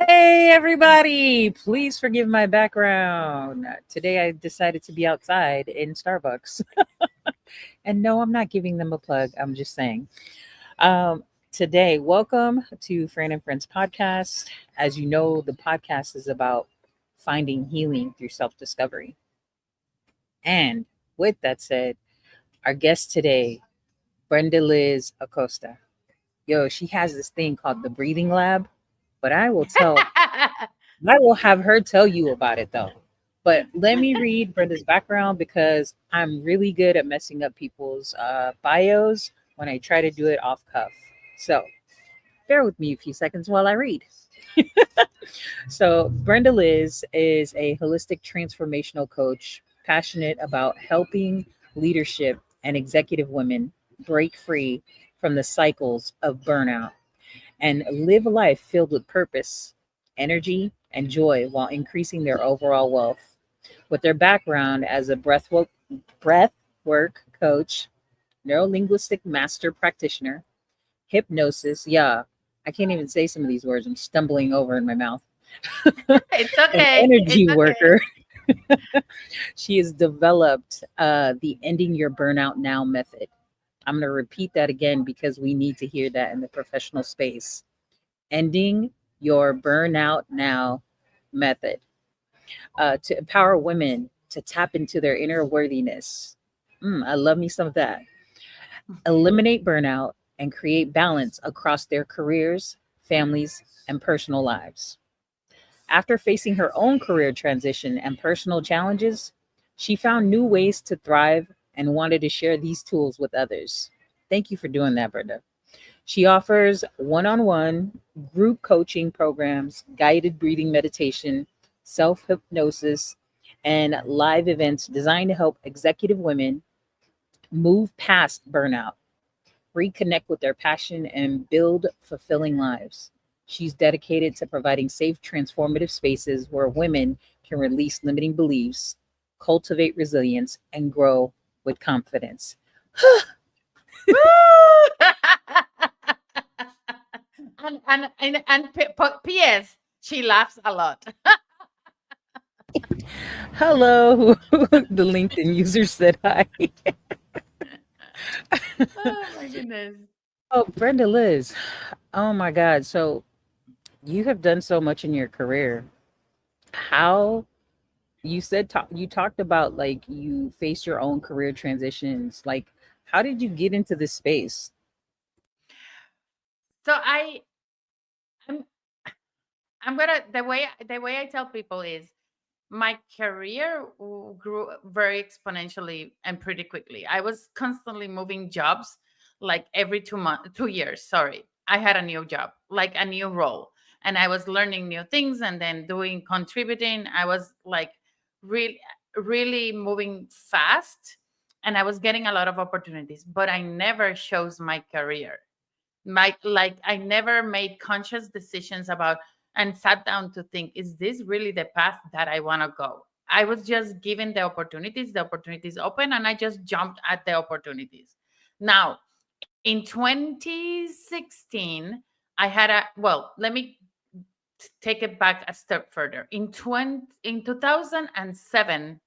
Hey, everybody! Please forgive my background. Today I decided to be outside in Starbucks. And no, I'm not giving them a plug. I'm just saying. Um, Today, welcome to Fran and Friends podcast. As you know, the podcast is about finding healing through self discovery. And with that said, our guest today, Brendaliz Acosta. Yo, she has this thing called the breathing lab, but I will have her tell you about it though. But let me read Brenda's background because I'm really good at messing up people's bios when I try to do it off cuff. So bear with me a few seconds while I read. So, Brenda Liz is a holistic transformational coach passionate about helping leadership and executive women break free from the cycles of burnout and live a life filled with purpose, energy, and joy while increasing their overall wealth. With their background as a breath work coach, neurolinguistic master practitioner, hypnosis, yeah, I can't even say some of these words, I'm stumbling over in my mouth, It's an okay. It's energy okay. worker, she has developed the Ending Your Burnout Now method. I'm going to repeat that again because we need to hear that in the professional space. Ending Your Burnout Now method to empower women to tap into their inner worthiness. I love me some of that. Eliminate burnout and create balance across their careers, families, and personal lives. After facing her own career transition and personal challenges, she found new ways to thrive and wanted to share these tools with others. Thank you for doing that, Brenda. She offers one on one group coaching programs, guided breathing meditation, self hypnosis, and live events designed to help executive women move past burnout, reconnect with their passion, and build fulfilling lives. She's dedicated to providing safe, transformative spaces where women can release limiting beliefs, cultivate resilience, and grow with confidence. Woo! And P.S. She laughs a lot. Hello, the LinkedIn user said hi. Oh my goodness. Oh, Brenda Liz. Oh my God. So you have done so much in your career. How you said you talked about like you faced your own career transitions. Like, how did you get into this space? So I'm I'm gonna the way I tell people is my career grew very exponentially and pretty quickly. I was constantly moving jobs, like every 2 months, 2 years. Sorry, I had a new job, like a new role, and I was learning new things and then doing contributing. I was like really, really moving fast, and I was getting a lot of opportunities. But I never chose my career. I never made conscious decisions about and sat down to think, is this really the path that I want to go? I was just given the opportunities open, and I just jumped at the opportunities. Now, in 2016, I had a well, let me take it back a step further. In 2007,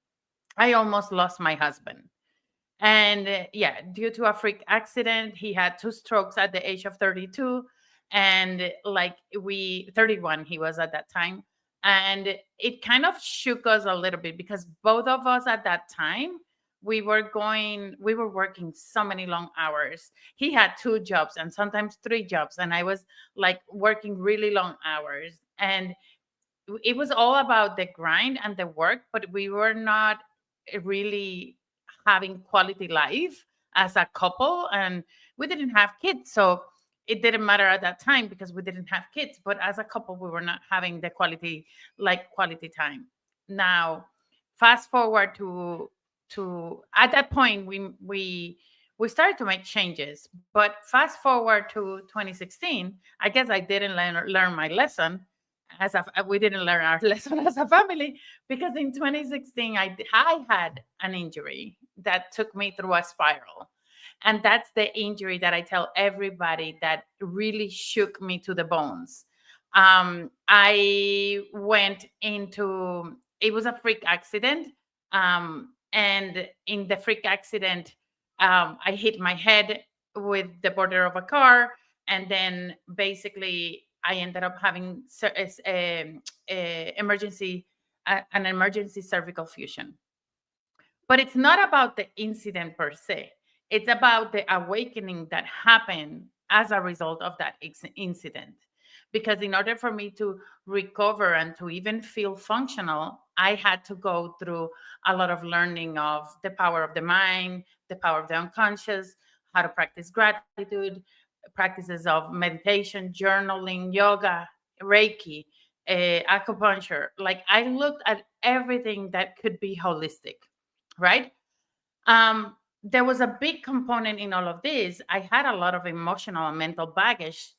I almost lost my husband. And yeah, due to a freak accident, he had two strokes at the age of 32. And like 31, he was at that time. And it kind of shook us a little bit because both of us at that time, we were working so many long hours. He had two jobs and sometimes three jobs. And I was like working really long hours. And it was all about the grind and the work, but we were not really having quality life as a couple, and we didn't have kids, so it didn't matter at that time because we didn't have kids. But as a couple, we were not having the quality time. Now, fast forward to at that point, we started to make changes. But fast forward to 2016, I guess I didn't learn my lesson. We didn't learn our lesson as a family, because in 2016 I had an injury that took me through a spiral. And that's the injury that I tell everybody that really shook me to the bones. I went into, it was a freak accident. And in the freak accident, I hit my head with the border of a car. And then basically, I ended up having an emergency cervical fusion. But it's not about the incident per se. It's about the awakening that happened as a result of that incident. Because in order for me to recover and to even feel functional, I had to go through a lot of learning of the power of the mind, the power of the unconscious, how to practice gratitude, practices of meditation, journaling, yoga, Reiki, acupuncture. Like, I looked at everything that could be holistic, right? There was a big component in all of this. I had a lot of emotional and mental baggage,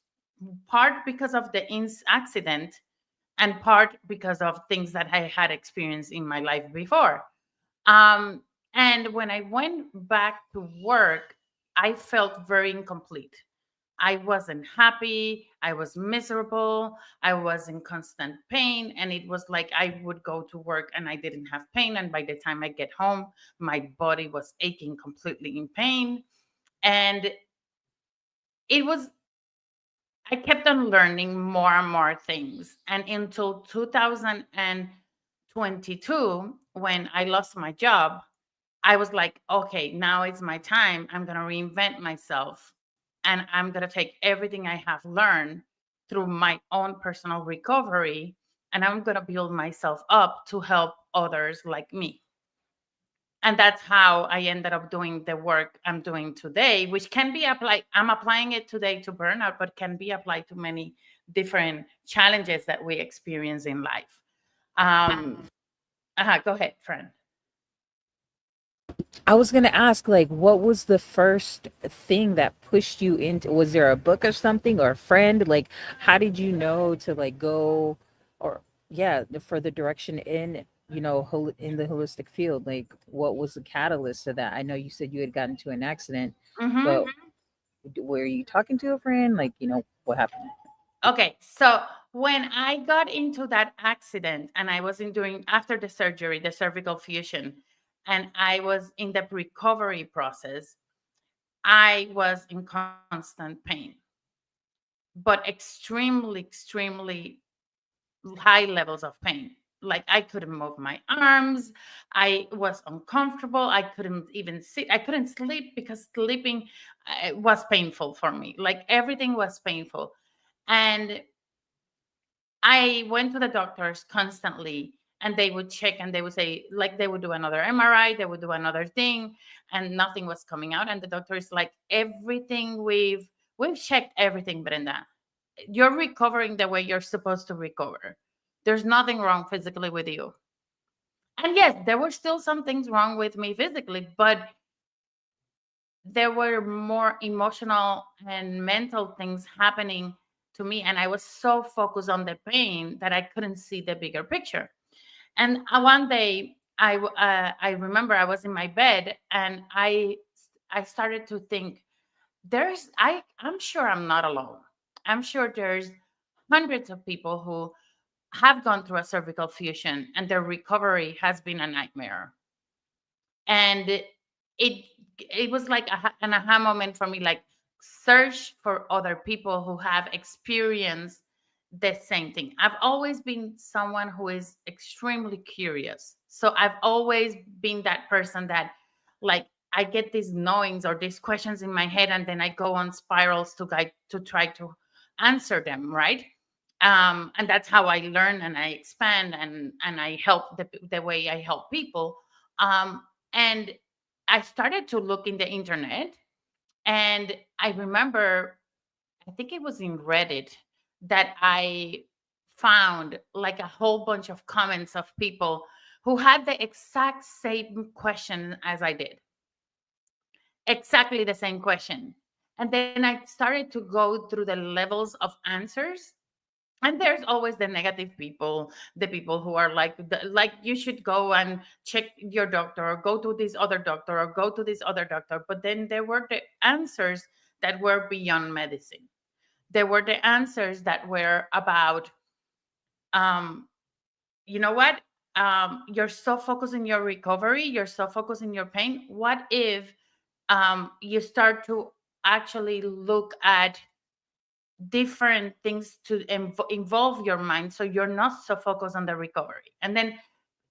part because of the accident, and part because of things that I had experienced in my life before. Um, and when I went back to work, I felt very incomplete. I wasn't happy. I was miserable. I was in constant pain. And it was like I would go to work and I didn't have pain. And by the time I get home, my body was aching completely in pain. And it was, I kept on learning more and more things. And until 2022, when I lost my job, I was like, okay, now it's my time. I'm going to reinvent myself, and I'm going to take everything I have learned through my own personal recovery, and I'm going to build myself up to help others like me. And that's how I ended up doing the work I'm doing today, which can be applied. I'm applying it today to burnout, but can be applied to many different challenges that we experience in life. Um, Go ahead, friend. I was gonna ask, like, what was the first thing that pushed you into? Was there a book or something, or a friend? Like, how did you know to like go, or yeah, for the direction in in the holistic field? Like, what was the catalyst to that? I know you said you had gotten to an accident, but Mm-hmm. were you talking to a friend? Like, what happened? Okay, so when I got into that accident and I was in doing after the surgery, the cervical fusion, and I was in the recovery process, I was in constant pain, but extremely, extremely high levels of pain. Like, I couldn't move my arms. I was uncomfortable. I couldn't even sit. I couldn't sleep because sleeping was painful for me. Like, everything was painful. And I went to the doctors constantly, and they would check and they would say, like, they would do another MRI, they would do another thing, and nothing was coming out. And the doctor is like, everything we've checked everything, Brenda. You're recovering the way you're supposed to recover. There's nothing wrong physically with you. And yes, there were still some things wrong with me physically, but there were more emotional and mental things happening to me, and I was so focused on the pain that I couldn't see the bigger picture. And one day I remember I was in my bed, and I started to think, I'm sure I'm not alone. I'm sure there's hundreds of people who have gone through a cervical fusion and their recovery has been a nightmare. And it was like an aha moment for me, like, search for other people who have experienced the same thing. I've always been someone who is extremely curious, so I've always been that person that, like, I get these knowings or these questions in my head, and then I go on spirals to try to answer them, right? And that's how I learn and I expand, and I help the way I help people. And I started to look in the internet, and I remember, I think it was in Reddit, that I found like a whole bunch of comments of people who had the exact same question as I did, exactly the same question. And then I started to go through the levels of answers, and there's always the negative people, the people who are like like, you should go and check your doctor, or go to this other doctor, or go to this other doctor. But then there were the answers that were beyond medicine. There were the answers that were about, um, you know what? You're so focused in your recovery, you're so focused in your pain. What if you start to actually look at different things to involve your mind so you're not so focused on the recovery? And then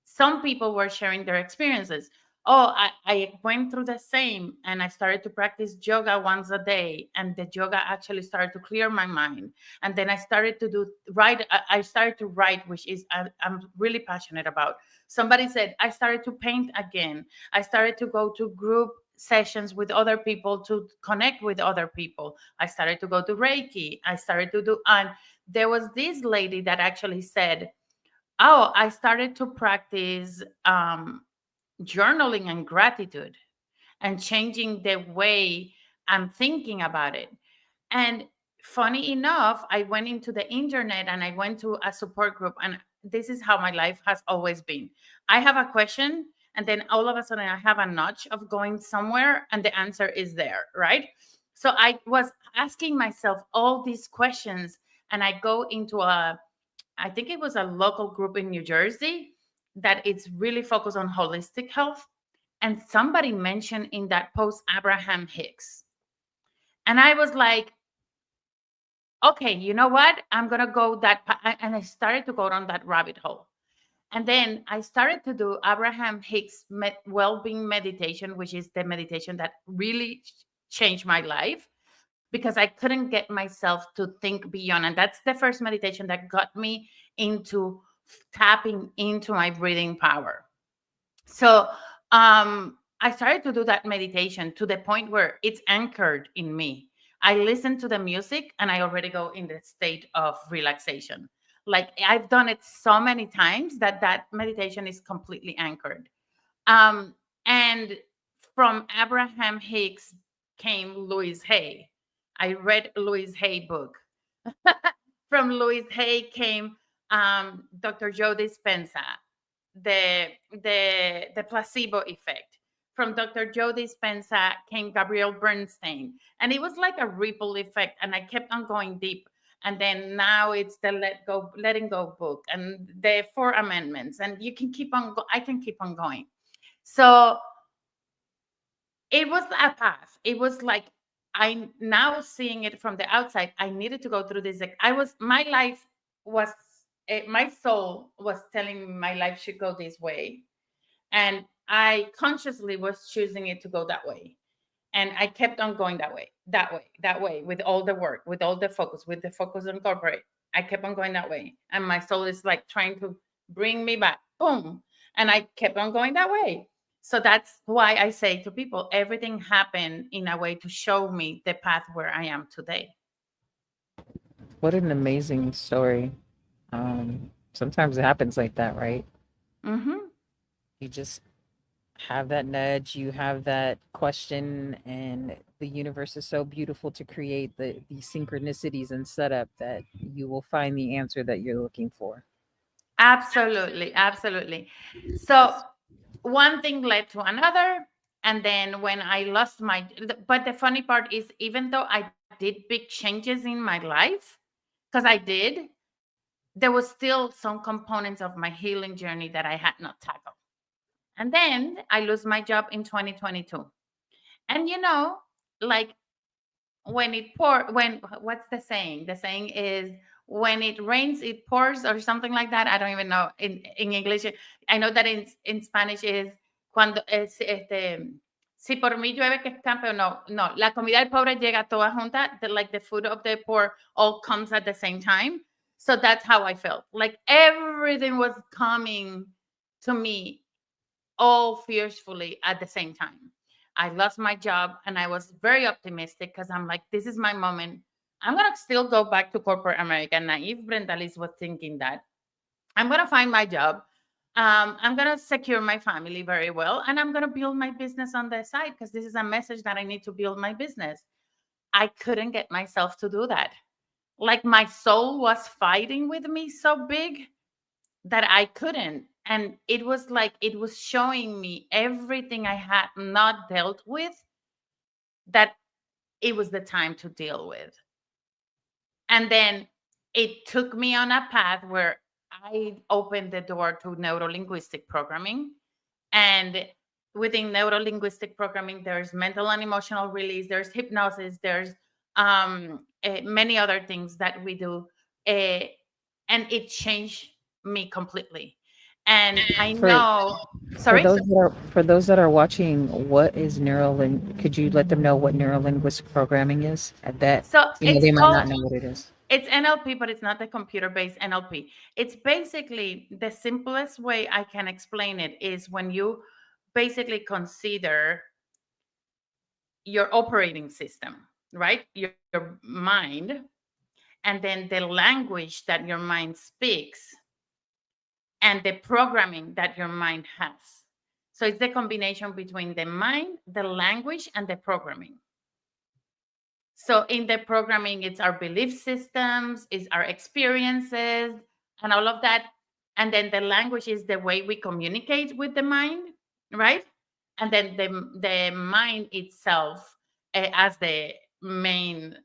some people were sharing their experiences. Oh, I went through the same, and I started to practice yoga once a day, and the yoga actually started to clear my mind. And then I started to do write. I started to write, which is I'm really passionate about. Somebody said I started to paint again. I started to go to group sessions with other people to connect with other people. I started to go to Reiki. I started to do, and there was this lady that actually said, oh, I started to practice journaling and gratitude and changing the way I'm thinking about it. And funny enough, I went into the internet and I went to a support group. And this is how my life has always been. I have a question, and then all of a sudden I have a nudge of going somewhere, and the answer is there, right? So I was asking myself all these questions, and I go into I think it was a local group in New Jersey that it's really focused on holistic health. And somebody mentioned in that post Abraham Hicks. And I was like, okay, you know what? I'm going to go and I started to go down that rabbit hole. And then I started to do Abraham Hicks well-being meditation, which is the meditation that really changed my life because I couldn't get myself to think beyond. And that's the first meditation that got me into tapping into my breathing power. So I started to do that meditation to the point where it's anchored in me. I listen to the music and I already go in the state of relaxation. Like I've done it so many times that that meditation is completely anchored. Um, and from Abraham Hicks came Louise Hay. I read Louise Hay book. From Louise Hay came Dr. Joe Dispenza, the placebo effect. From Dr. Joe Dispenza came Gabrielle Bernstein, and it was like a ripple effect. And I kept on going deep. And then now it's the letting go book, and the Four Amendments, and you can keep on. I can keep on going. So it was a path. It was like I now seeing it from the outside. I needed to go through this. Like I was, my life was, my soul was telling me my life should go this way, and I consciously was choosing it to go that way. And I kept on going that way, that way, that way, with all the work, with all the focus, with the focus on corporate. I kept on going that way. And my soul is like trying to bring me back. Boom. And I kept on going that way. So that's why I say to people, everything happened in a way to show me the path where I am today. What an amazing story. Sometimes it happens like that, right? Mm-hmm. You just have that nudge, you have that question, and the universe is so beautiful to create these synchronicities and setup that you will find the answer that you're looking for. Absolutely. Absolutely. So one thing led to another. And then when I lost but the funny part is, even though I did big changes in my life, because I did, there was still some components of my healing journey that I had not tackled. And then I lose my job in 2022. And like when it pour when what's the saying? The saying is, when it rains it pours, or something like that. I don't even know in English. I know that in Spanish is cuando es si por mí llueve que escampe, o no, la comida del pobre llega toda junta, like the food of the poor all comes at the same time. So that's how I felt, like everything was coming to me all fiercely at the same time. I lost my job and I was very optimistic because I'm like, this is my moment. I'm going to still go back to corporate America. Naive Brendaliz was thinking that I'm going to find my job. I'm going to secure my family very well. And I'm going to build my business on the side because this is a message that I need to build my business. I couldn't get myself to do that. Like my soul was fighting with me so big that I couldn't. And it was like it was showing me everything I had not dealt with, that it was the time to deal with. And then it took me on a path where I opened the door to neurolinguistic programming. And within neurolinguistic programming, there's mental and emotional release, there's hypnosis, there's many other things that we do. Uh, and it changed me completely. And I For know, for sorry? those that are for those that are watching, what is could you let them know what neurolinguistic programming is? At that, So they might not know what it is. it's NLP, but it's not the computer-based NLP. It's basically the simplest way I can explain it is when you basically consider your operating system, right? Your mind, and then the language that your mind speaks and the programming that your mind has. So it's the combination between the mind, the language, and the programming. So in the programming, it's our belief systems, it's our experiences, and all of that. And then the language is the way we communicate with the mind, right? And then the mind itself as the main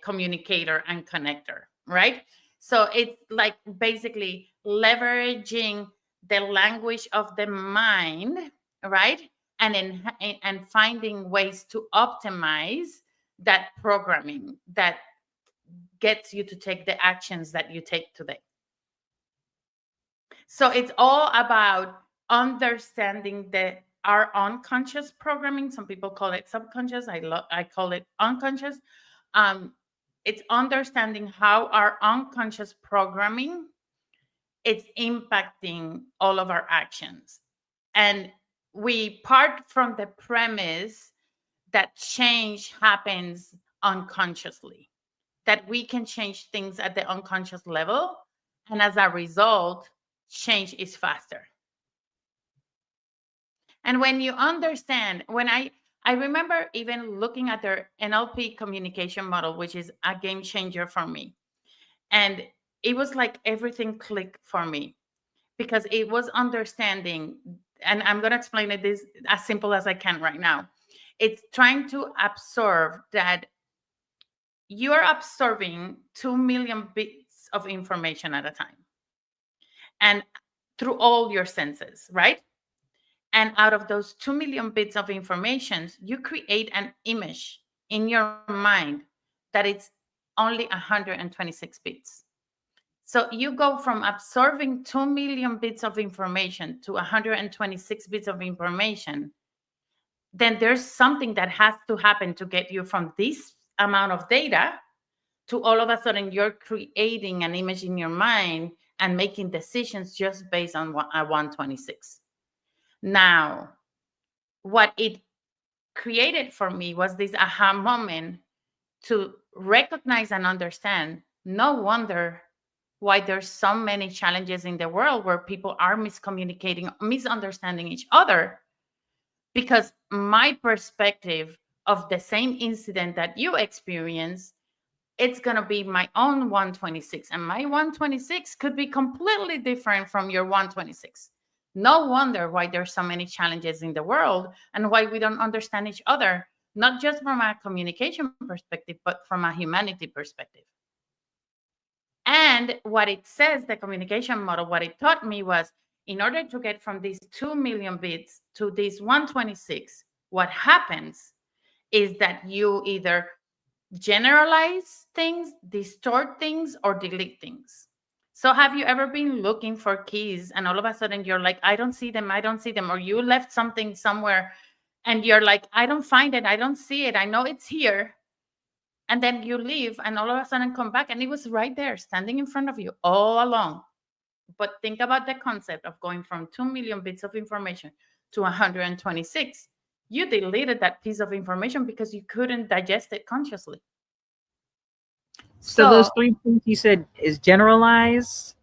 communicator and connector, right? So it's like basically leveraging the language of the mind, right? And finding ways to optimize that programming that gets you to take the actions that you take today. So it's all about understanding the our unconscious programming. Some people call it subconscious. I call it unconscious. Um, it's understanding how our unconscious programming it's impacting all of our actions. And we part from the premise that change happens unconsciously, that we can change things at the unconscious level. And as a result, change is faster. And when you understand, I remember even looking at their NLP communication model, which is a game changer for me. And it was like everything clicked for me because it was understanding, and I'm going to explain it this as simple as I can right now. It's trying to absorb that you're absorbing 2 million bits of information at a time and through all your senses, right? And out of those 2 million bits of information, you create an image in your mind that it's only 126 bits. So you go from absorbing 2 million bits of information to 126 bits of information. Then there's something that has to happen to get you from this amount of data to all of a sudden you're creating an image in your mind and making decisions just based on 126. Now, what it created for me was this aha moment to recognize and understand no wonder why there's so many challenges in the world where people are miscommunicating, misunderstanding each other, because my perspective of the same incident that you experience, it's going to be my own 126, and my 126 could be completely different from your 126. No wonder why there's so many challenges in the world and why we don't understand each other, not just from a communication perspective, but from a humanity perspective. And what it says, the communication model, what it taught me was in order to get from these 2 million bits to these 126, what happens is that you either generalize things, distort things, or delete things. So have you ever been looking for keys and all of a sudden you're like, I don't see them, I don't see them, or you left something somewhere and you're like, I don't find it, I don't see it, I know it's here. And then you leave and all of a sudden come back and it was right there standing in front of you all along. But think about the concept of going from 2 million bits of information to 126. You deleted that piece of information because you couldn't digest it consciously. So those So three things you said is generalize,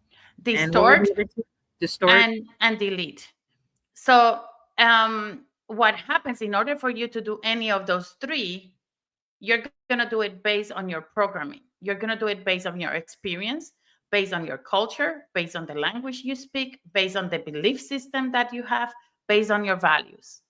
and what were distort the other two? Distort. and delete. So what happens in order for you to do any of those three, you're going to do it based on your programming. You're going to do it based on your experience, based on your culture, based on the language you speak, based on the belief system that you have, based on your values.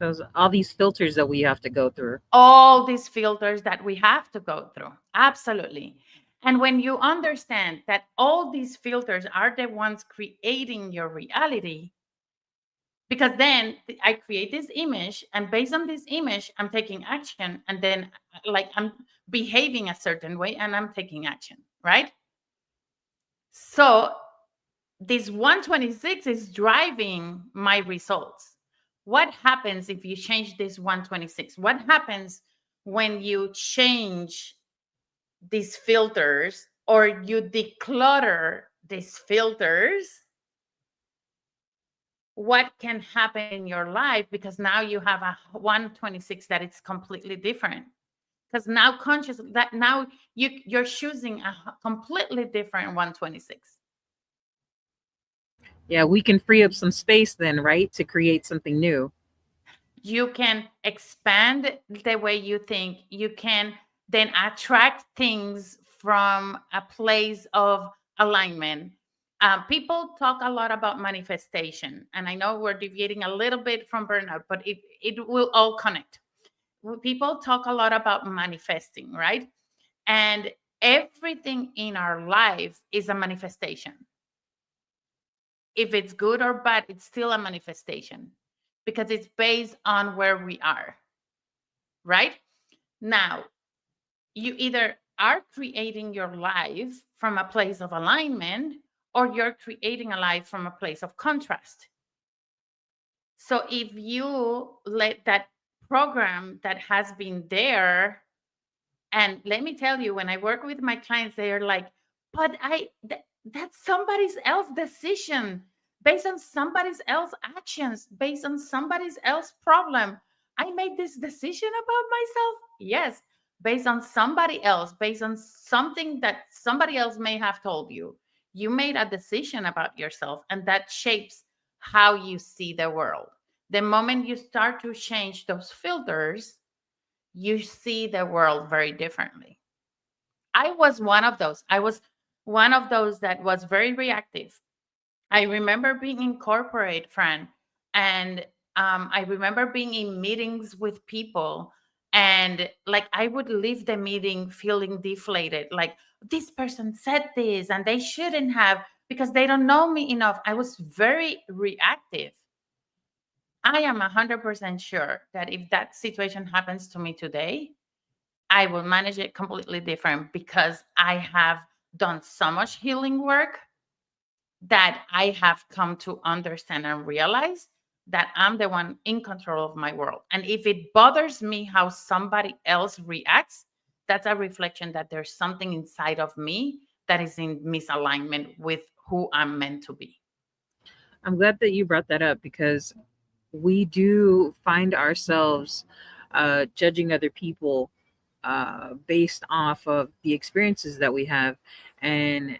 So all these filters that we have to go through. All these filters that we have to go through. Absolutely. And when you understand that all these filters are the ones creating your reality, because then I create this image, and based on this image, I'm taking action, and then like I'm behaving a certain way and I'm taking action, right? So this 126 is driving my results. What happens if you change this 126? What happens when you change these filters or you declutter these filters? What can happen in your life? Because now you have a 126 that it's completely different. Because now conscious that now you're choosing a completely different 126. Yeah, we can free up some space then, right, to create something new. You can expand the way you think. You can then attract things from a place of alignment. People talk a lot about manifestation, and I know we're deviating a little bit from burnout, but it will all connect. People talk a lot about manifesting, right? And everything in our life is a manifestation. If it's good or bad, it's still a manifestation because it's based on where we are, right? Now, you either are creating your life from a place of alignment or you're creating a life from a place of contrast. So if you let that program that has been there, and let me tell you, when I work with my clients, they are like, but that's somebody's else decision based on somebody's else actions, based on somebody's else problem. I made this decision about myself. Yes, based on somebody else, based on something that somebody else may have told you. You made a decision about yourself, and that shapes how you see the world. The moment you start to change those filters, you see the world very differently. I was one of those. I was one of those that was very reactive. I remember being in corporate, Fran, and I remember being in meetings with people, and like I would leave the meeting feeling deflated, like this person said this and they shouldn't have because they don't know me enough. I was very reactive. I am 100% sure that if that situation happens to me today, I will manage it completely different because I have done so much healing work that I have come to understand and realize that I'm the one in control of my world. And if it bothers me how somebody else reacts, that's a reflection that there's something inside of me that is in misalignment with who I'm meant to be. I'm glad that you brought that up because we do find ourselves judging other people based off of the experiences that we have. And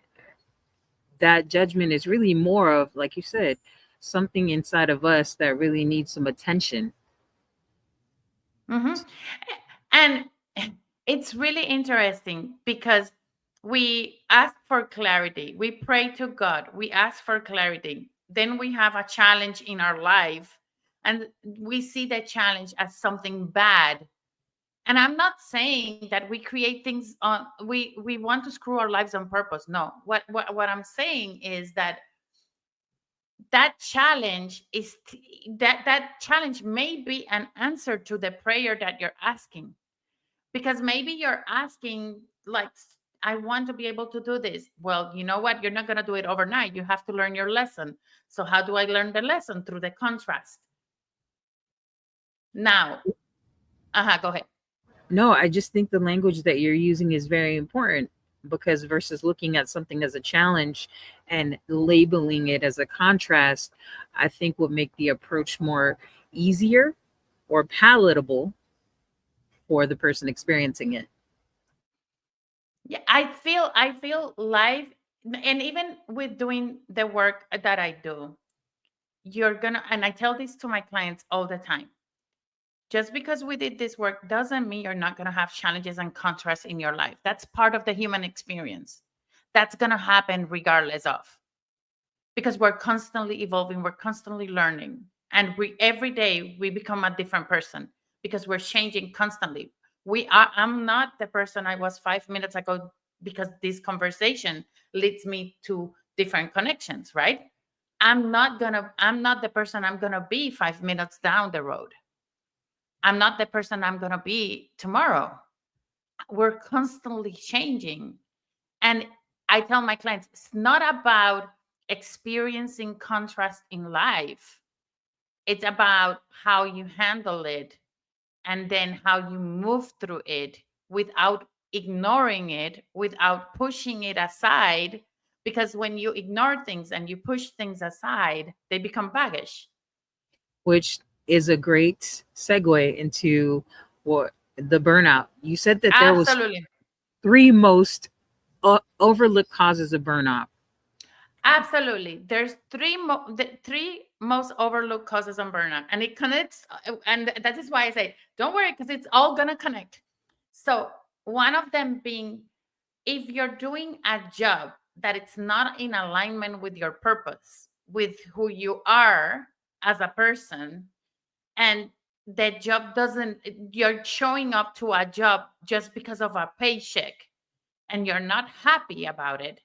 that judgment is really more of, like you said, something inside of us that really needs some attention. Hmm. And it's really interesting because we ask for clarity, we pray to God, we ask for clarity. Then we have a challenge in our life, and we see that challenge as something bad. And I'm not saying that we create things on we want to screw our lives on purpose. No. What I'm saying is that that challenge is that challenge may be an answer to the prayer that you're asking, because maybe you're asking like, I want to be able to do this. Well, you know what, you're not going to do it overnight. You have to learn your lesson. So how do I learn the lesson? Through the contrast. Now, go ahead. No, I just think the language that you're using is very important because versus looking at something as a challenge and labeling it as a contrast, I think would make the approach more easier or palatable for the person experiencing it. Yeah, I feel life, and even with doing the work that I do, you're gonna, and I tell this to my clients all the time, just because we did this work doesn't mean you're not gonna have challenges and contrasts in your life. That's part of the human experience. That's gonna happen regardless of, because we're constantly evolving, we're constantly learning. And we every day we become a different person because we're changing constantly. I'm not the person I was 5 minutes ago, because this conversation leads me to different connections, right? I'm not the person I'm gonna be 5 minutes down the road. I'm not the person I'm gonna be tomorrow. We're constantly changing. And I tell my clients, it's not about experiencing contrast in life. It's about how you handle it, and then how you move through it without ignoring it, without pushing it aside. Because when you ignore things and you push things aside, they become baggage. Which is a great segue into what the burnout. You said that there was Absolutely. three most overlooked causes of burnout. Absolutely. There's the three most overlooked causes of burnout, and it connects. And that is why I say, don't worry, because it's all gonna connect. So one of them being, if you're doing a job that it's not in alignment with your purpose, with who you are as a person, and that job doesn't, you're showing up to a job just because of a paycheck, and you're not happy about it,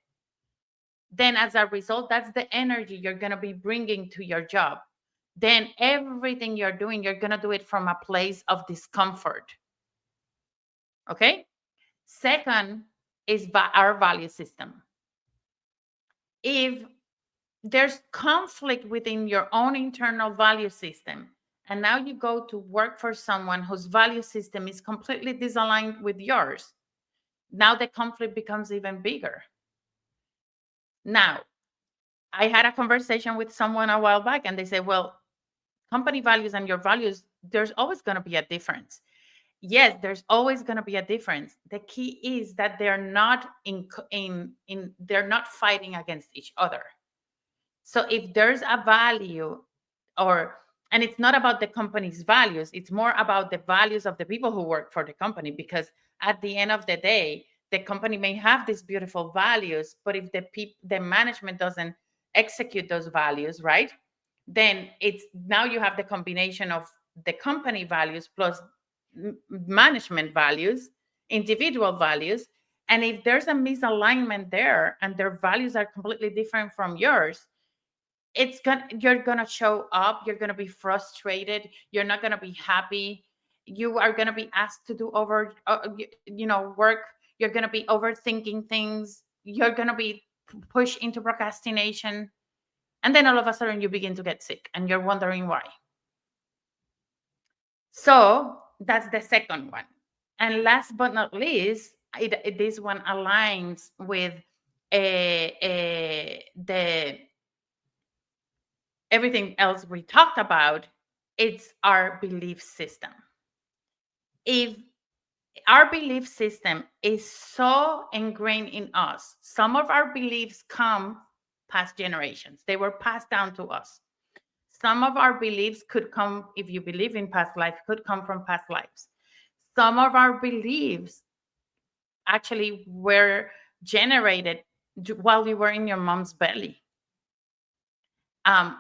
then as a result, that's the energy you're going to be bringing to your job. Then everything you're doing, you're going to do it from a place of discomfort. Okay. Second is our value system. If there's conflict within your own internal value system, and now you go to work for someone whose value system is completely disaligned with yours, now the conflict becomes even bigger. Now, I had a conversation with someone a while back, and they said, well, company values and your values, there's always going to be a difference. Yes, there's always going to be a difference. The key is that they're not they're not fighting against each other. So if there's a value, or and it's not about the company's values, it's more about the values of the people who work for the company, because at the end of the day, the company may have these beautiful values, but if the management doesn't execute those values, right, then it's now you have the combination of the company values plus management values, individual values. And if there's a misalignment there and their values are completely different from yours, you're gonna show up, you're gonna be frustrated, you're not gonna be happy, you are gonna be asked to do work, you're gonna be overthinking things, you're gonna be pushed into procrastination, and then all of a sudden you begin to get sick and you're wondering why. So that's the second one. And last but not least, this one aligns with the everything else we talked about. It's our belief system. If our belief system is so ingrained in us, some of our beliefs come past generations, they were passed down to us. Some of our beliefs could come, if you believe in past life, could come from past lives. Some of our beliefs actually were generated while you were in your mom's belly,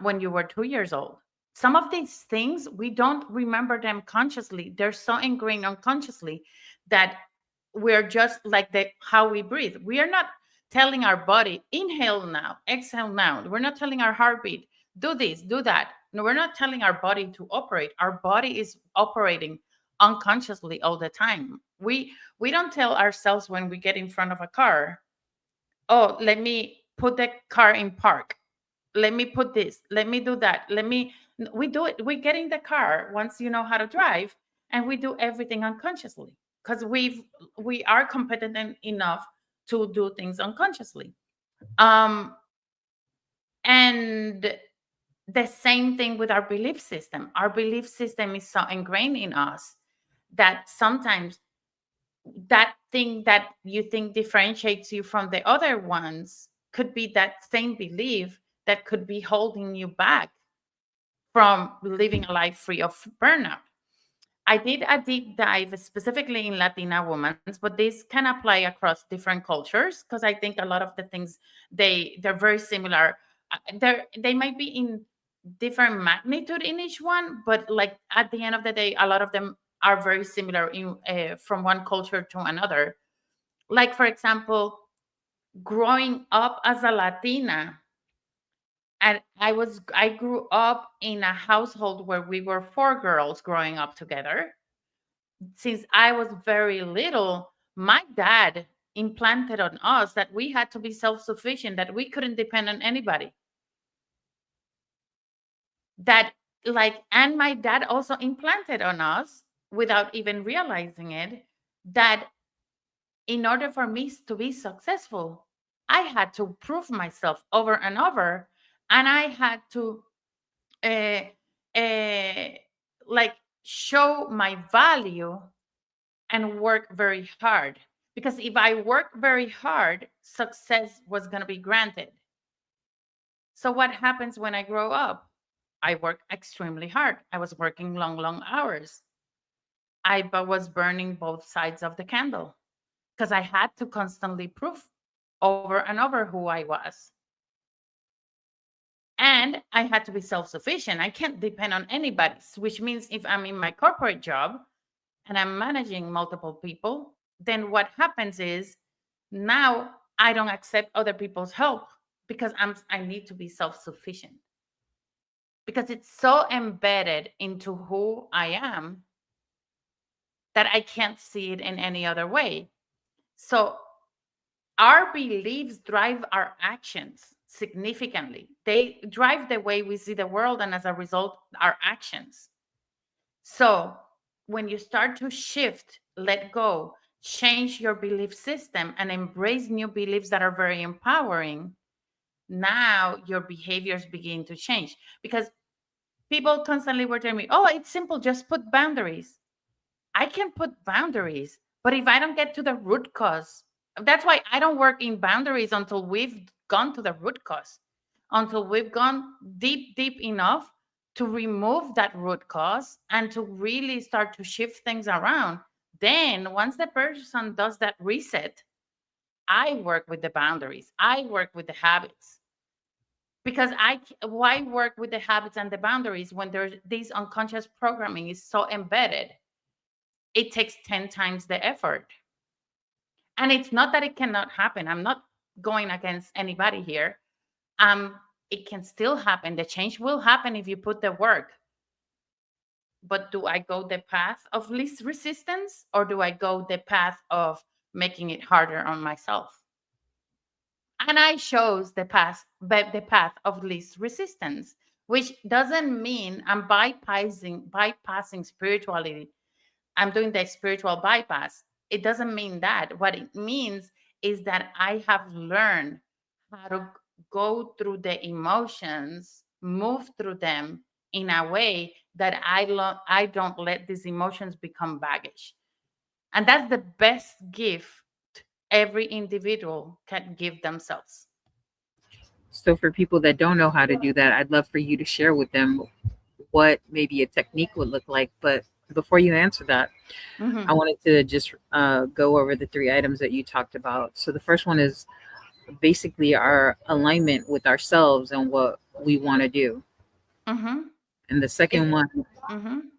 when you were 2 years old. Some of these things, we don't remember them consciously. They're so ingrained unconsciously that we're just like how we breathe. We are not telling our body, inhale now, exhale now. We're not telling our heartbeat, do this, do that. No, we're not telling our body to operate. Our body is operating unconsciously all the time. We don't tell ourselves when we get in front of a car, oh, let me put the car in park, let me put this, let me do that, we do it, we get in the car once you know how to drive, and we do everything unconsciously because we are competent enough to do things unconsciously. And the same thing with our belief system. Our belief system is so ingrained in us that sometimes that thing that you think differentiates you from the other ones could be that same belief that could be holding you back from living a life free of burnout. I did a deep dive specifically in Latina women's, but this can apply across different cultures because I think a lot of the things they're very similar. They might be in different magnitude in each one, but like at the end of the day, a lot of them are very similar in from one culture to another. Like for example, growing up as a Latina, and I grew up in a household where we were four girls growing up together. Since I was very little, my dad implanted on us that we had to be self-sufficient, that we couldn't depend on anybody. That like and my dad also implanted on us without even realizing it that in order for me to be successful, I had to prove myself over and over, and I had to uh, uh, like show my value and work very hard. Because if I work very hard, success was going to be granted. So, what happens when I grow up? I work extremely hard. I was working long, long hours. Was burning both sides of the candle because I had to constantly prove over and over who I was. And I had to be self sufficient. I can't depend on anybody, which means if I'm in my corporate job and I'm managing multiple people, then what happens is now I don't accept other people's help because I need to be self sufficient because it's so embedded into who I am that I can't see it in any other way. So our beliefs drive our actions significantly. They drive the way we see the world, and as a result, our actions. So when you start to shift, let go, change your belief system, and embrace new beliefs that are very empowering, now your behaviors begin to change. Because people constantly were telling me, oh, it's simple, just put boundaries. I can put boundaries, but if I don't get to the root cause, that's why I don't work in boundaries until we've gone to the root cause, until we've gone deep, deep enough to remove that root cause and to really start to shift things around. Then, once the person does that reset, I work with the boundaries, I work with the habits. Because why work with the habits and the boundaries when there's this unconscious programming is so embedded? It takes 10 times the effort. And it's not that it cannot happen. I'm not going against anybody here. It can still happen. The change will happen if you put the work. But do I go the path of least resistance or do I go the path of making it harder on myself? And I chose the path of least resistance, which doesn't mean I'm bypassing spirituality. I'm doing the spiritual bypass. It doesn't mean that. What it means is that I have learned how to go through the emotions, move through them in a way that I don't let these emotions become baggage. And that's the best gift every individual can give themselves. So for people that don't know how to do that, I'd love for you to share with them what maybe a technique would look like. But before you answer that, I Mhm. wanted to just go over the three items that you talked about. So the first one is basically our alignment with ourselves and what we want to do. Mhm. And the Is second one mhm.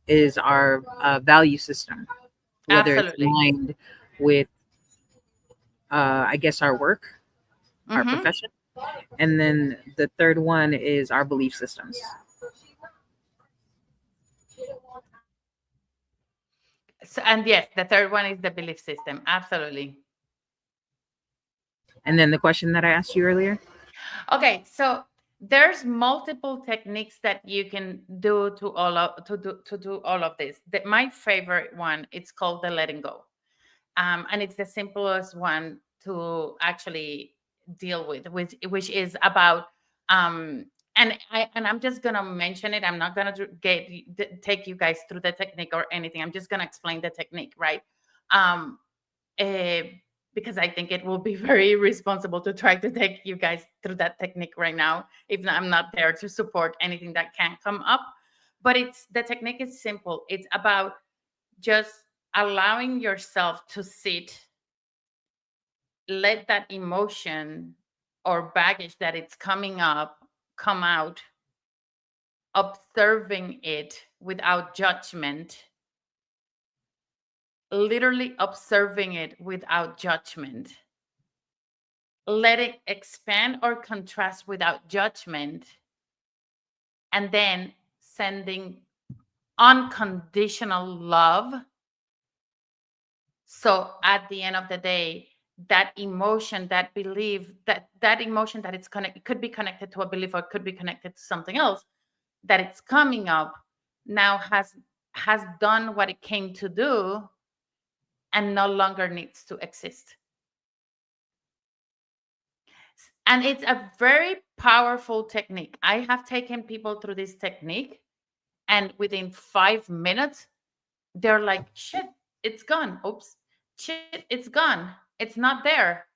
is our value system, whether it's Absolutely. aligned with, I guess, our work, our Mhm. profession. And then the third one is our belief systems. So, and yes, the third one is the belief system. Absolutely. And then the question that I asked you earlier. Okay, so there's multiple techniques that you can do to do all of this. My favorite one, it's called the letting go, and it's the simplest one to actually deal with, which is about and I'm just gonna mention it. I'm not gonna take you guys through the technique or anything. I'm just gonna explain the technique, right? Um, uh, because I think it will be very irresponsible to try to take you guys through that technique right now if I'm not there to support anything that can come up. But it's the technique is simple. It's about just allowing yourself to sit, let that emotion or baggage that it's coming up come out, observing it without judgment, literally observing it without judgment, let it expand or contrast without judgment, and then sending unconditional love. So at the end of the day, that emotion, that belief, that emotion that it's connected, it could be connected to a belief or it could be connected to something else, that it's coming up now has done what it came to do and no longer needs to exist. And it's a very powerful technique. I have taken people through this technique, and within 5 minutes, they're like, shit, it's gone. Oops, shit, it's gone. It's not there.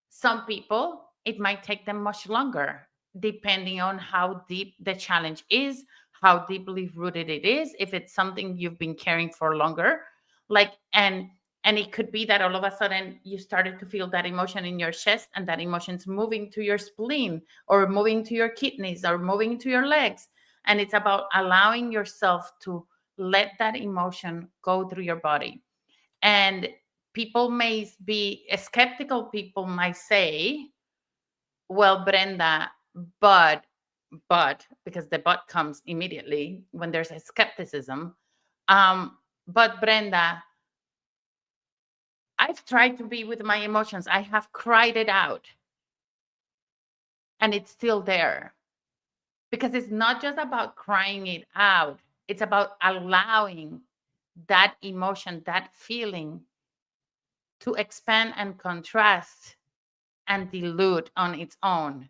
Some people, it might take them much longer, depending on how deep the challenge is, how deeply rooted it is, if it's something you've been carrying for longer. Like, and it could be that all of a sudden you started to feel that emotion in your chest, and that emotion's moving to your spleen or moving to your kidneys or moving to your legs. And it's about allowing yourself to let that emotion go through your body. And people may be skeptical, people might say, well, Brenda, but because the but comes immediately when there's a skepticism. But Brenda, I've tried to be with my emotions. I have cried it out and it's still there. Because it's not just about crying it out, it's about allowing that emotion, that feeling to expand and contrast and dilute on its own.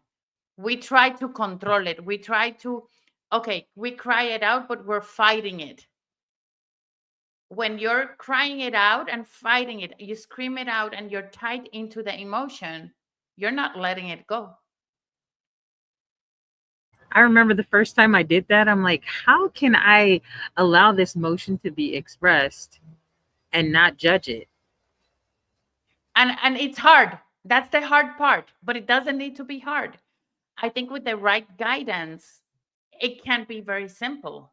We try to control it. We try to, okay, we cry it out, but we're fighting it. When you're crying it out and fighting it, you scream it out and you're tied into the emotion, you're not letting it go. I remember the first time I did that, I'm like, how can I allow this motion to be expressed and not judge it? And it's hard. That's the hard part, but it doesn't need to be hard. I think with the right guidance, it can be very simple.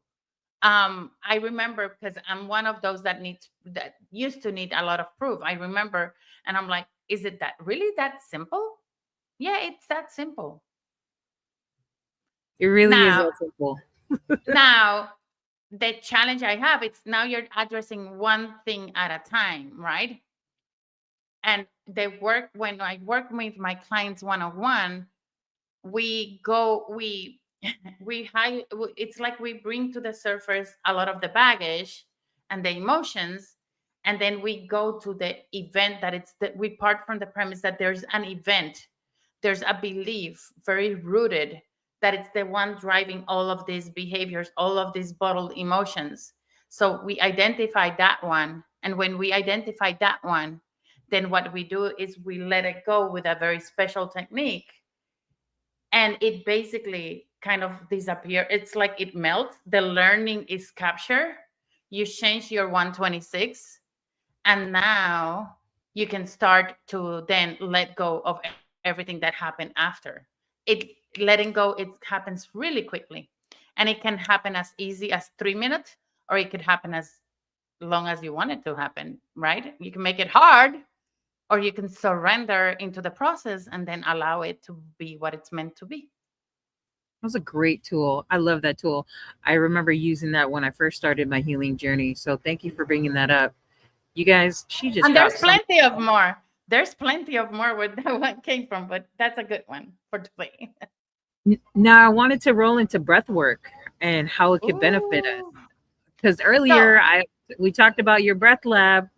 I remember, because I'm one of those that used to need a lot of proof. I remember, and I'm like, is it that really that simple? Yeah, it's that simple. It really is Now, that simple. now the challenge I have, it's now you're addressing one thing at a time, right? And the work, when I work with my clients one-on-one, we go, we hide, it's like we bring to the surface a lot of the baggage and the emotions, and then we go to the event, that it's that we part from the premise that there's an event, there's a belief very rooted, that it's the one driving all of these behaviors, all of these bottled emotions. So we identify that one, and when we identify that one, then what we do is we let it go with a very special technique, and it basically kind of disappear. It's like it melts, the learning is captured, you change your 126, and now you can start to then let go of everything that happened after it. Letting go, it happens really quickly, and it can happen as easy as 3 minutes, or it could happen as long as you want it to happen, right? You can make it hard, or you can surrender into the process and then allow it to be what it's meant to be. That was a great tool. I love that tool. I remember using that when I first started my healing journey. So thank you for bringing that up. You guys, she just And there's dropped some. plenty of more. There's plenty of more where that one came from, but that's a good one for today. Now I wanted to roll into breath work and how it could benefit us. Ooh. Because So, earlier I we talked about your breath lab,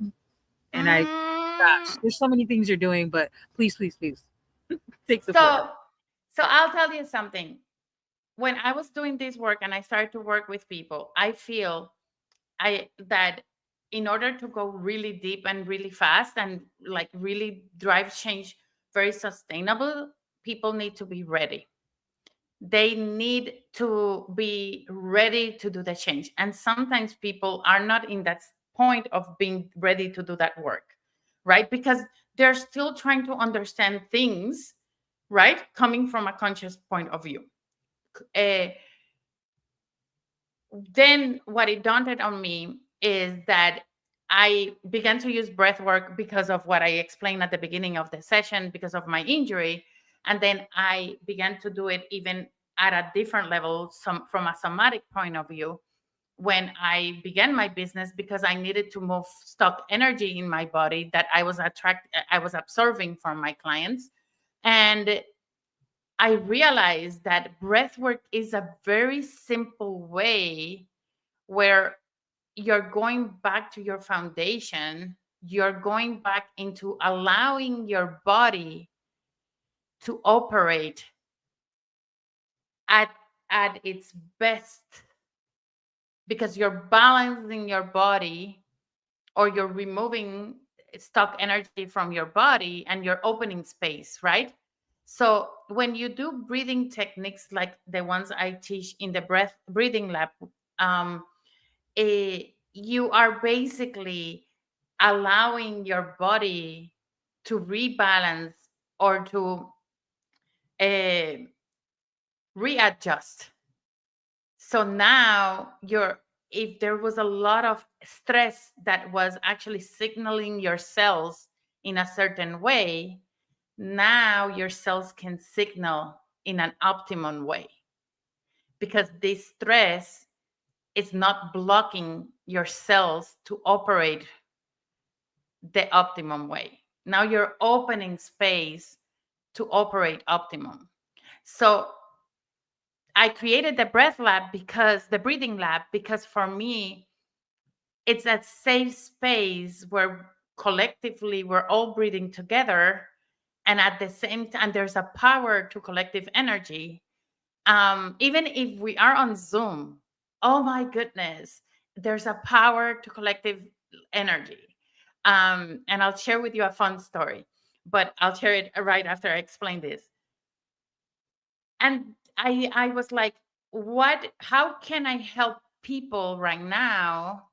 and I, mm, gosh, there's so many things you're doing, but please, please, please take the floor. so, so I'll tell you something. When I was doing this work and I started to work with people, I feel I that in order to go really deep and really fast and like really drive change very sustainable, people need to be ready. They need to be ready to do the change. And sometimes people are not in that point of being ready to do that work, right? Because they're still trying to understand things, right? Coming from a conscious point of view. Uh, then what it dawned on me is that I began to use breath work because of what I explained at the beginning of the session, because of my injury. And then I began to do it even at a different level, from a somatic point of view, when I began my business, because I needed to move stock energy in my body that I was absorbing from my clients. And I realized that breath work is a very simple way where you're going back to your foundation, you're going back into allowing your body to operate at its best, because you're balancing your body, or you're removing stock energy from your body, and you're opening space, right? So when you do breathing techniques like the ones I teach in the breathing lab, um, you are basically allowing your body to rebalance, or to uh, readjust. So now you're, if there was a lot of stress that was actually signaling your cells in a certain way, now your cells can signal in an optimum way, because this stress is not blocking your cells to operate the optimum way. Now you're opening space to operate optimum. So I created the breathing lab, because for me, it's a safe space where collectively we're all breathing together. And at the same time, there's a power to collective energy. Even if we are on Zoom, oh my goodness, there's a power to collective energy. And I'll share with you a fun story, but I'll share it right after I explain this. And I was like, how can I help people right now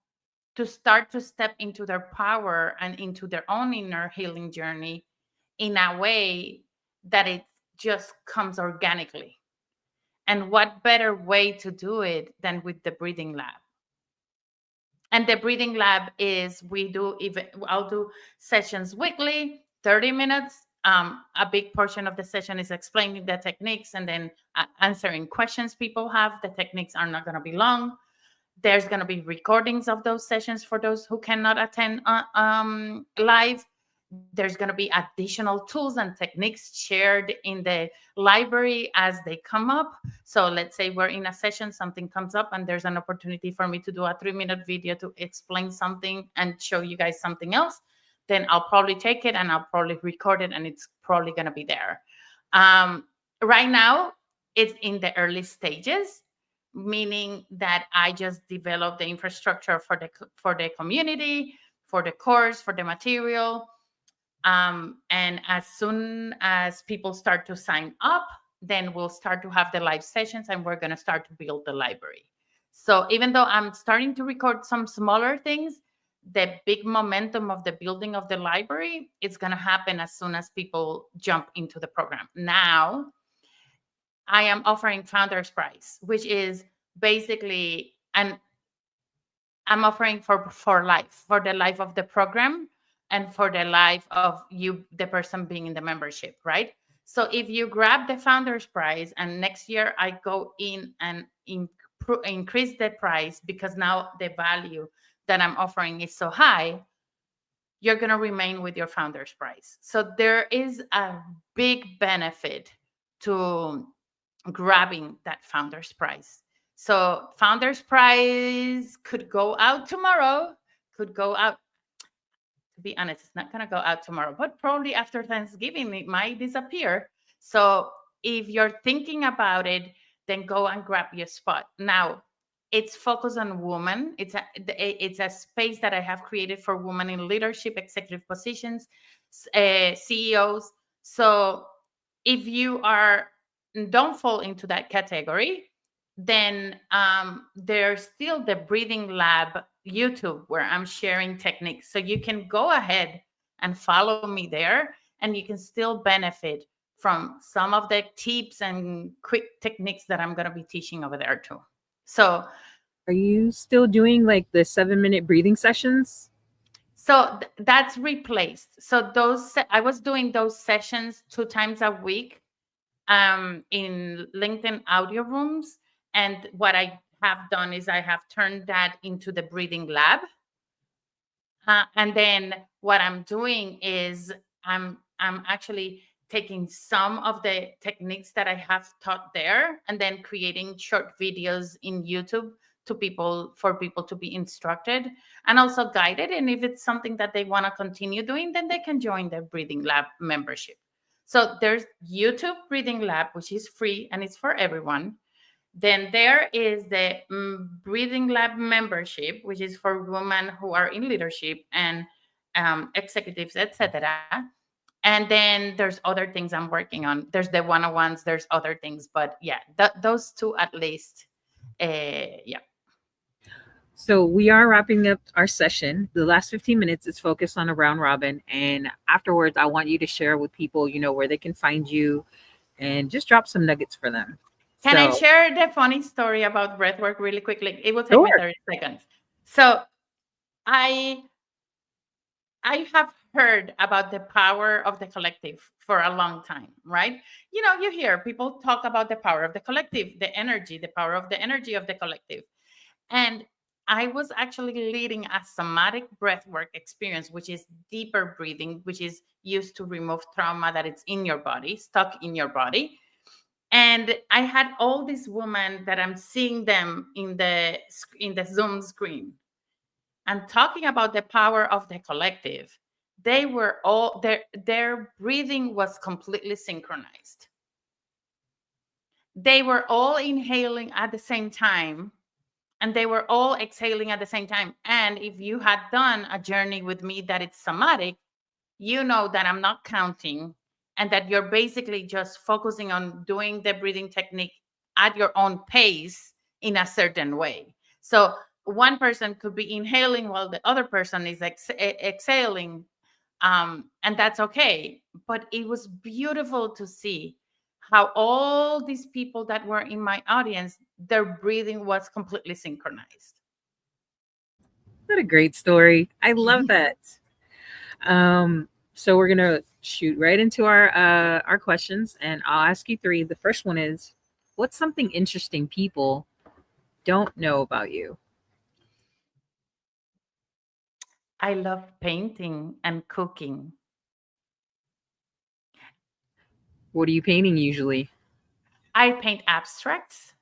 to start to step into their power and into their own inner healing journey in a way that it just comes organically? And what better way to do it than with the breathing lab? And the breathing lab is, I'll do sessions weekly, 30 minutes. A big portion of the session is explaining the techniques, and then answering questions people have. The techniques are not going to be long. There's going to be recordings of those sessions for those who cannot attend live. There's going to be additional tools and techniques shared in the library as they come up. So let's say we're in a session, something comes up, and there's an opportunity for me to do a 3-minute video to explain something and show you guys something else. Then I'll probably take it and I'll probably record it, and it's probably going to be there. Right now, it's in the early stages, meaning that I just developed the infrastructure for the community, for the course, for the material. And as soon as people start to sign up, then we'll start to have the live sessions, and we're going to start to build the library. So even though I'm starting to record some smaller things, the big momentum of the building of the library is going to happen as soon as people jump into the program. Now, I am offering Founders Prize, which is basically, and I'm offering for life, for the life of the program, and for the life of you, the person being in the membership, right? So if you grab the Founders Prize, and next year I go in and increase the price, because now the value that I'm offering is so high, you're going to remain with your Founders Prize. So there is a big benefit to grabbing that Founders Prize. So Founders Prize could go out tomorrow, could go out, to be honest, it's not going to go out tomorrow, but probably after Thanksgiving, it might disappear. So if you're thinking about it, then go and grab your spot. Now, it's focused on women. It's a space that I have created for women in leadership, executive positions, CEOs. So if you don't fall into that category, then there's still the breathing lab YouTube, where I'm sharing techniques. So you can go ahead and follow me there, and you can still benefit from some of the tips and quick techniques that I'm going to be teaching over there too. So Are you still doing like the 7-minute breathing sessions? So that's replaced. So I was doing those sessions 2 times a week in LinkedIn audio rooms. And what I have done is I have turned that into the breathing lab. And then what I'm doing is I'm actually taking some of the techniques that I have taught there and then creating short videos in YouTube to people for people to be instructed and also guided. And if it's something that they want to continue doing, then they can join the Breathing Lab membership. So there's YouTube Breathing Lab, which is free and it's for everyone. Then there is the Breathing Lab membership, which is for women who are in leadership and executives, etc. And then there's other things I'm working on. There's the one-on-ones, there's other things, but yeah, those two at least. Yeah. So we are wrapping up our session. The last 15 minutes is focused on a round robin. And afterwards, I want you to share with people, where they can find you and just drop some nuggets for them. Can I So, share the funny story about breathwork really quickly? It will take me sure. 30 seconds. So I I have heard about the power of the collective for a long time, right? You hear people talk about the power of the collective, the energy, the power of the energy of the collective. And I was actually leading a somatic breathwork experience, which is deeper breathing, which is used to remove trauma that it's in your body, stuck in your body. And I had all these women that I'm seeing them in the Zoom screen and talking about the power of the collective. They were all their breathing was completely synchronized. They were all inhaling at the same time and they were all exhaling at the same time. And if you had done a journey with me that it's somatic, you know that I'm not counting and that you're basically just focusing on doing the breathing technique at your own pace in a certain way. So one person could be inhaling while the other person is exhaling, and that's okay. But it was beautiful to see how all these people that were in my audience, their breathing was completely synchronized. What a great story. I love that. So we're gonna shoot right into our questions, and I'll ask you three. The first one is, what's something interesting people don't know about you? I love painting and cooking. What are you painting usually? I paint abstracts,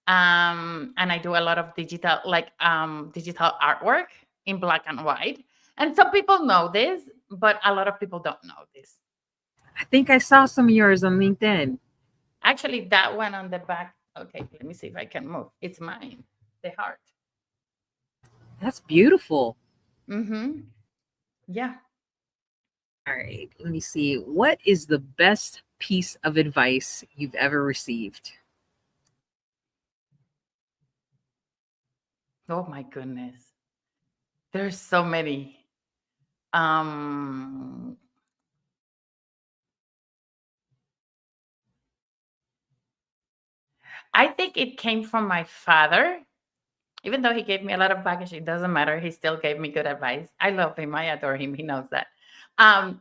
and I do a lot of digital artwork in black and white. And some people know this, but a lot of people don't know this. I think I saw some of yours on LinkedIn. Actually, that one on the back. Okay, let me see if I can move. It's mine, the heart. That's beautiful. Mm-hmm. Yeah. All right, let me see. What is the best piece of advice you've ever received? Oh my goodness. There's so many. Um, I think it came from my father. Even though he gave me a lot of baggage, it doesn't matter. He still gave me good advice. I love him. I adore him. He knows that. Um,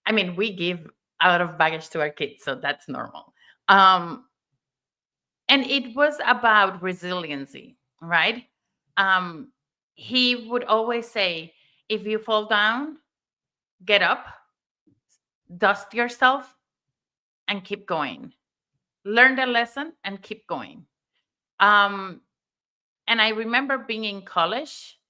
I mean, we give a lot of baggage to our kids, so that's normal. Um, and it was about resiliency, right? Um, he would always say, if you fall down, get up, dust yourself, and keep going. Learn the lesson and keep going. Um, and I remember being in college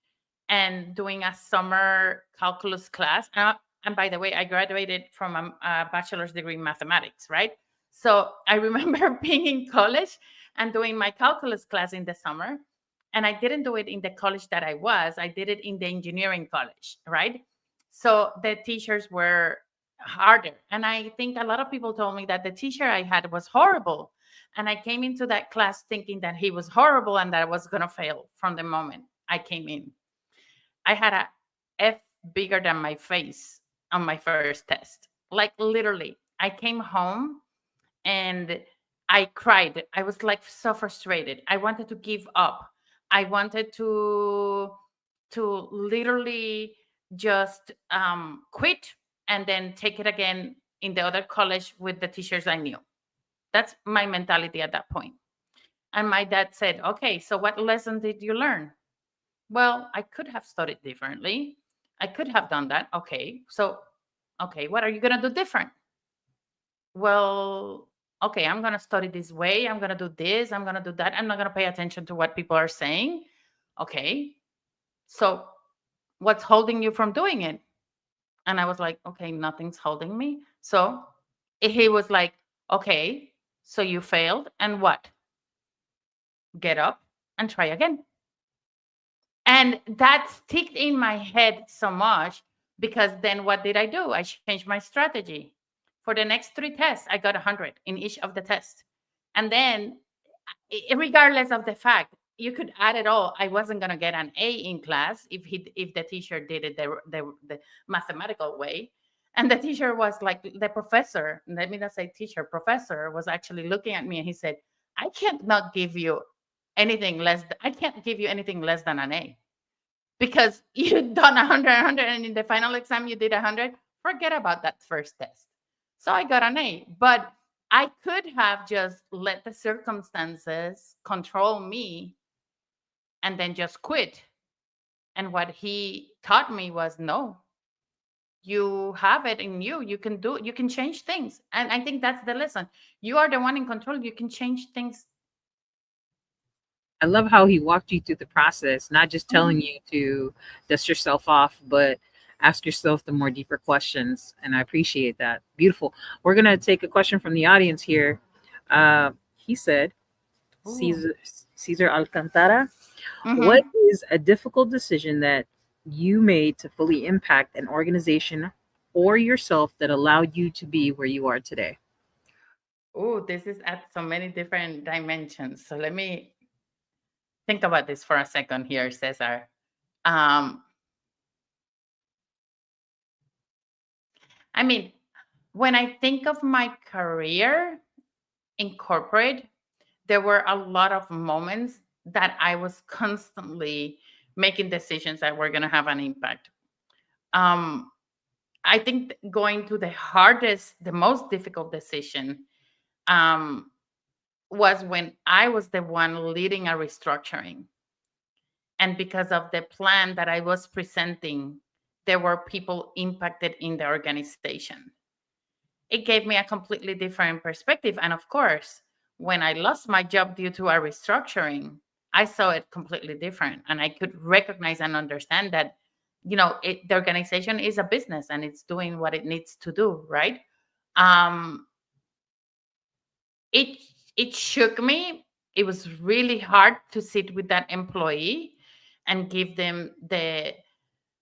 and doing a summer calculus class. And by the way, I graduated from a bachelor's degree in mathematics, right? So I remember being in college and doing my calculus class in the summer. And I didn't do it in the college that I was, I did it in the engineering college, right? So the teachers were harder. And I think a lot of people told me that the teacher I had was horrible. And I came into that class thinking that he was horrible and that I was going to fail from the moment I came in. I had a F bigger than my face on my first test. Like literally, I came home and I cried. I was like so frustrated. I wanted to give up. I wanted to literally just quit and then take it again in the other college with the teachers I knew. That's my mentality at that point. And my dad said, "Okay, so what lesson did you learn?" Well, I could have studied differently. I could have done that. Okay, so, okay, what are you going to do different? Well, okay, I'm going to study this way. I'm going to do this. I'm going to do that. I'm not going to pay attention to what people are saying. Okay, so what's holding you from doing it? And I was like, okay, nothing's holding me. So he was like, okay, so you failed. And what? Get up and try again. And that sticked in my head so much, because then what did I do? I changed my strategy. For the next 3 tests, I got 100 in each of the tests. And then, regardless of the fact, you could add it all. I wasn't going to get an A in class if the teacher did it the mathematical way. And the teacher was like, the professor, let me not say teacher, professor was actually looking at me, and he said, I can't not give you anything less. I can't give you anything less than an A, because you done 100, and in the final exam you did 100. Forget about that first test. So I got an A, but I could have just let the circumstances control me and then just quit. And what he taught me was, no, you have it in you. You can change things. And I think that's the lesson. You are the one in control. You can change things. I love how he walked you through the process, not just telling Mhm. you to dust yourself off, but ask yourself the more deeper questions. And I appreciate that. Beautiful. We're going to take a question from the audience here. He said, Ooh. Caesar Alcantara, what Hmm. is a difficult decision that you made to fully impact an organization or yourself that allowed you to be where you are today? Oh, this is at so many different dimensions. So let me think about this for a second here, Cesar. Um, I mean, when I think of my career in corporate, there were a lot of moments that I was constantly making decisions that were going to have an impact. Um, I think going to the hardest, the most difficult decision um, was when I was the one leading a restructuring. And because of the plan that I was presenting, there were people impacted in the organization. It gave me a completely different perspective. And of course, when I lost my job due to a restructuring, I saw it completely different. And I could recognize and understand that, the organization is a business and it's doing what it needs to do, right? Um, it it shook me. It was really hard to sit with that employee and give them the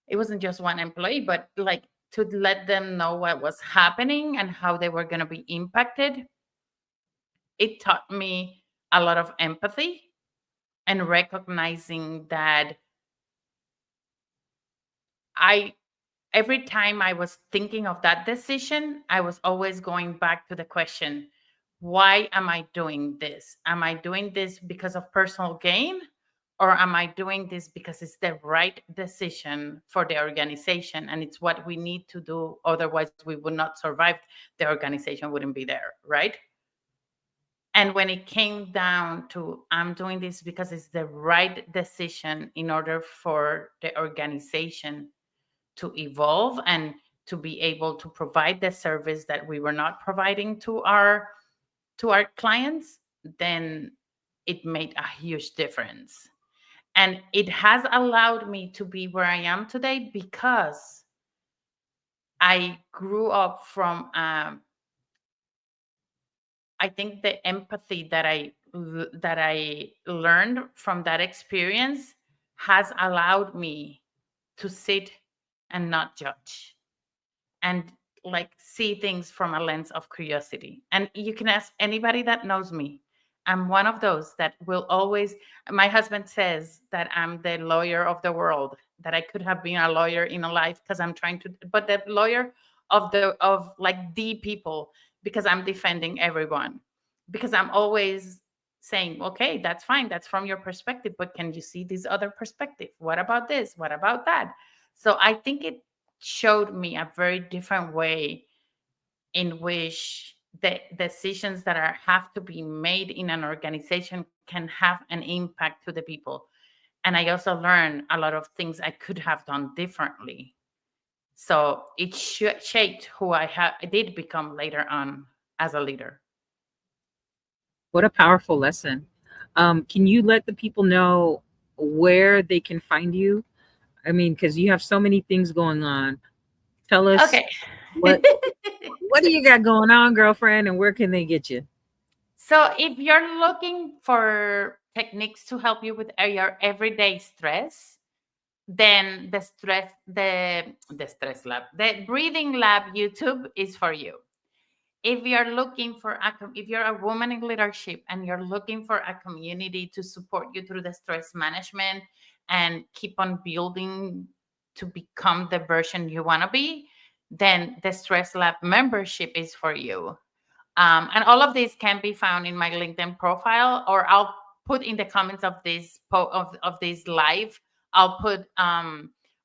it wasn't just one employee, but like to let them know what was happening and how they were going to be impacted. It taught me a lot of empathy and recognizing that I every time I was thinking of that decision, I was always going back to the question, why am I doing this? Am I doing this because of personal gain? Or am I doing this because it's the right decision for the organization and it's what we need to do? Otherwise, we would not survive. The organization wouldn't be there, right? And when it came down to, I'm doing this because it's the right decision in order for the organization to evolve and to be able to provide the service that we were not providing to our clients, then it made a huge difference. And it has allowed me to be where I am today because I grew up from I think the empathy that I learned from that experience has allowed me to sit and not judge and like see things from a lens of curiosity. And you can ask anybody that knows me. I'm one of those that will always, my husband says that I'm the lawyer of the world, that I could have been a lawyer in a life because I'm trying to, but the lawyer of like the people, because I'm defending everyone, because I'm always saying, okay, that's fine, that's from your perspective, but can you see this other perspective? What about this? What about that? So I think it showed me a very different way in which the decisions that are have to be made in an organization can have an impact to the people. And I also learned a lot of things I could have done differently. So it shaped who I did become later on as a leader. What a powerful lesson. Can you let the people know where they can find you? I mean, because you have so many things going on. Tell us Okay. what what do you got going on, girlfriend, and where can they get you? So if you're looking for techniques to help you with your everyday stress, then the stress lab, the breathing lab YouTube is for you. If you're looking for if you're a woman in leadership and you're looking for a community to support you through the stress management and keep on building to become the version you want to be, then the stress lab membership is for you. And all of these can be found in my LinkedIn profile, or I'll put in the comments of of this live. I'll put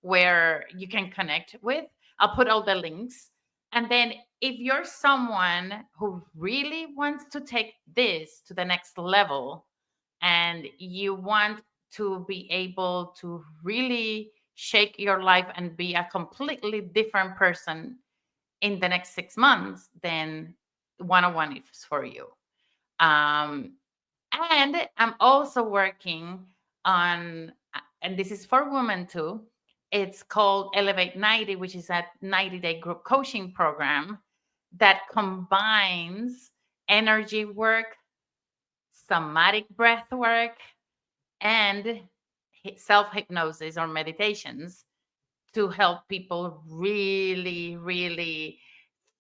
where you can connect with. I'll put all the links. And then if you're someone who really wants to take this to the next level and you want to be able to really shake your life and be a completely different person in the next 6 months, then 101 is for you. Um, and I'm also working on, and this is for women too. It's called Elevate 90, which is a 90-day group coaching program that combines energy work, somatic breath work, and self hypnosis or meditations to help people really, really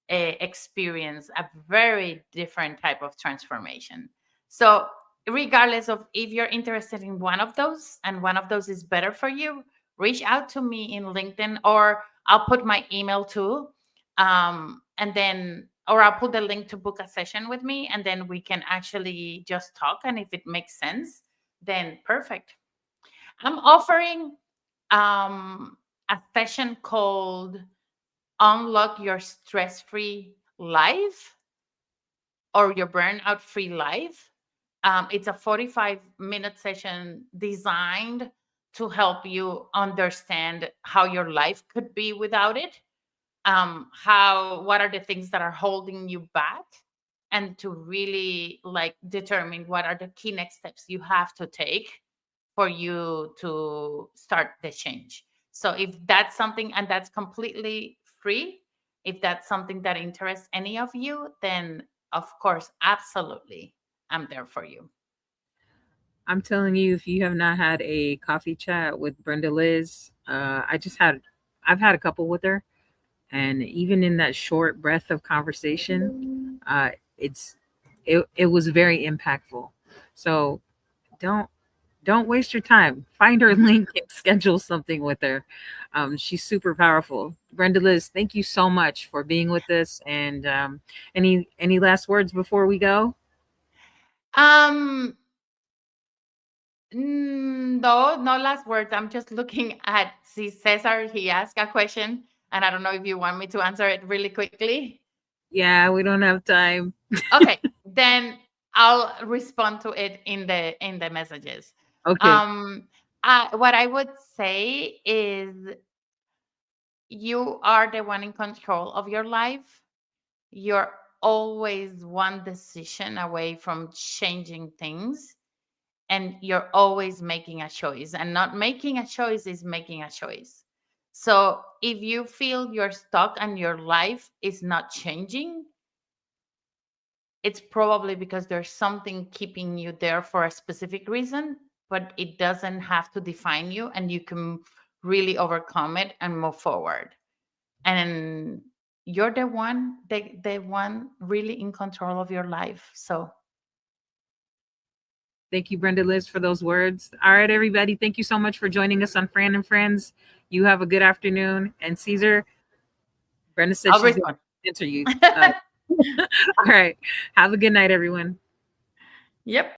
experience a very different type of transformation. So, regardless of if you're interested in one of those and one of those is better for you, reach out to me in LinkedIn, or I'll put my email too. And then, or I'll put the link to book a session with me, and then we can actually just talk. And if it makes sense, then perfect. I'm offering a session called Unlock Your Stress Free Life or Your Burnout Free Life. It's a 45-minute session designed to help you understand how your life could be without it. What are the things that are holding you back, and to really like determine what are the key next steps you have to take for you to start the change. So if that's something, and that's completely free, if that's something that interests any of you, then of course, absolutely, I'm there for you. I'm telling you, if you have not had a coffee chat with Brendaliz, I've had a couple with her, and even in that short breath of conversation, it was very impactful. So don't don't waste your time. Find her link and schedule something with her. She's super powerful. Brenda Liz, thank you so much for being with us. And any last words before we go? Um, no, no last words. I'm just looking at see Cesar. He asked a question, and I don't know if you want me to answer it really quickly. Yeah, we don't have time. Okay, then I'll respond to it in the messages. Okay. Um, what I would say is you are the one in control of your life. You're always one decision away from changing things, and you're always making a choice. And not making a choice is making a choice. So if you feel you're stuck and your life is not changing, it's probably because there's something keeping you there for a specific reason, but it doesn't have to define you, and you can really overcome it and move forward. And you're the one really in control of your life. So Thank you, Brenda Liz, for those words. All right, everybody. Thank you so much for joining us on Fran and Friends. You have a good afternoon. And Caesar, Brenda said I'll she's going respond. to answer you. All right. Have a good night, everyone. Yep.